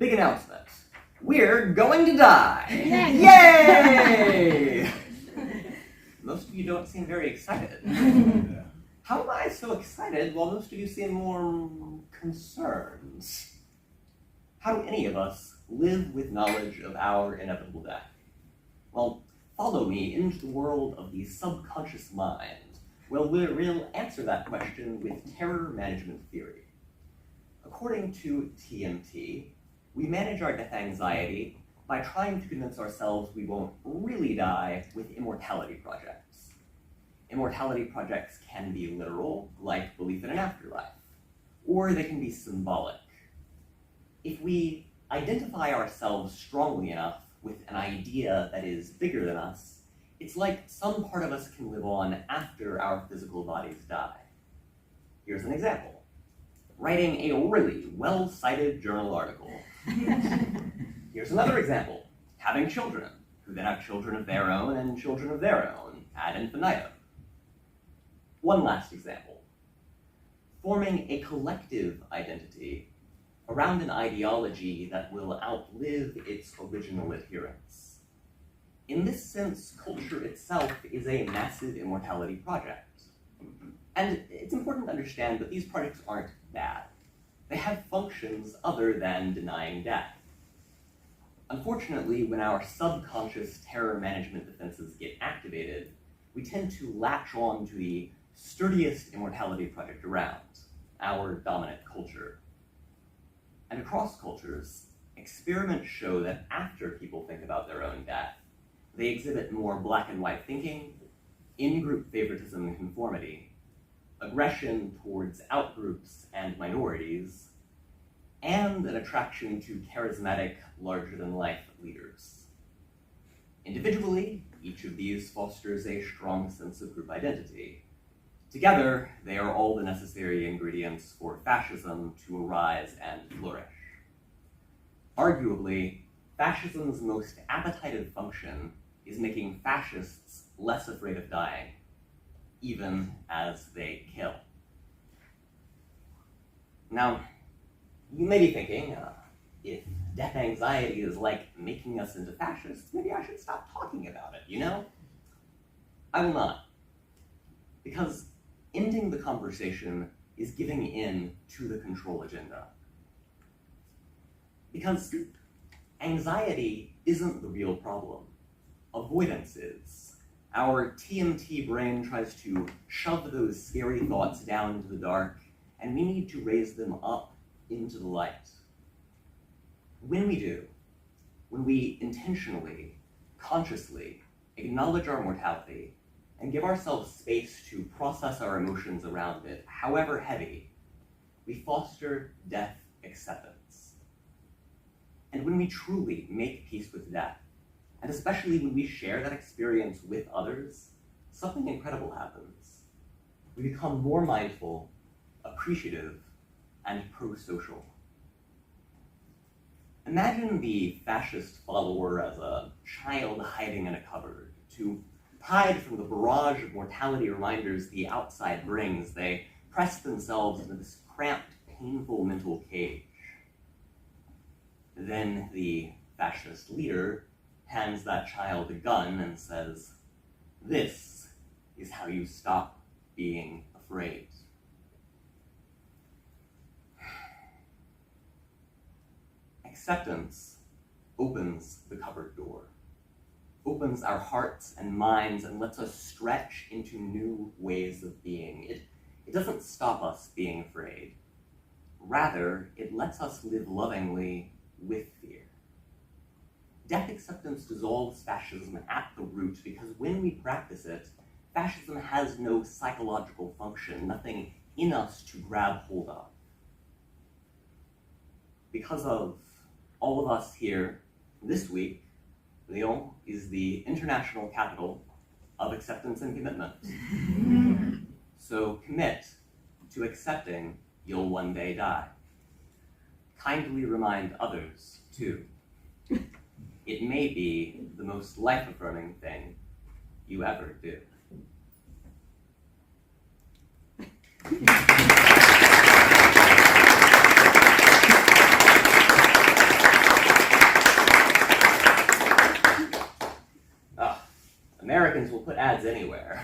Big announcement. We're going to die. Yay! Most of you don't seem very excited. How am I so excited while most of you seem more concerned? How do any of us live with knowledge of our inevitable death? Well, follow me into the world of the subconscious mind. Well, we'll answer that question with terror management theory. According to TMT, we manage our death anxiety by trying to convince ourselves we won't really die with immortality projects. Immortality projects can be literal, like belief in an afterlife, or they can be symbolic. If we identify ourselves strongly enough with an idea that is bigger than us, it's like some part of us can live on after our physical bodies die. Here's an example. Writing a really well-cited journal article. Here's another example. Having children, who then have children of their own and children of their own, ad infinitum. One last example. Forming a collective identity around an ideology that will outlive its original adherents. In this sense, culture itself is a massive immortality project. And it's important to understand that these projects aren't bad. They have functions other than denying death. Unfortunately, when our subconscious terror management defenses get activated, we tend to latch on to the sturdiest immortality project around, our dominant culture. And across cultures, experiments show that after people think about their own death, they exhibit more black and white thinking, in-group favoritism and conformity, aggression towards outgroups and minorities, and an attraction to charismatic, larger-than-life leaders. Individually, each of these fosters a strong sense of group identity. Together, they are all the necessary ingredients for fascism to arise and flourish. Arguably, fascism's most appetitive function is making fascists less afraid of dying, even as they kill. Now, you may be thinking, if death anxiety is like making us into fascists, maybe I should stop talking about it, you know? I will not. Because ending the conversation is giving in to the control agenda. Because anxiety isn't the real problem. Avoidance is. Our TMT brain tries to shove those scary thoughts down into the dark, and we need to raise them up into the light. When we do, when we intentionally, consciously acknowledge our mortality and give ourselves space to process our emotions around it, however heavy, we foster death acceptance. And when we truly make peace with death, and especially when we share that experience with others, something incredible happens. We become more mindful, appreciative, and pro-social. Imagine the fascist follower as a child hiding in a cupboard. To hide from the barrage of mortality reminders the outside brings, they press themselves into this cramped, painful mental cage. Then the fascist leader hands that child a gun and says, "This is how you stop being afraid." Acceptance opens the cupboard door, opens our hearts and minds and lets us stretch into new ways of being. It doesn't stop us being afraid. Rather, it lets us live lovingly with fear. Death acceptance dissolves fascism at the root because when we practice it, fascism has no psychological function, nothing in us to grab hold of. Because of all of us here this week, Lyon is the international capital of acceptance and commitment. So commit to accepting you'll one day die. Kindly remind others, too. It may be the most life-affirming thing you ever do. Americans will put ads anywhere.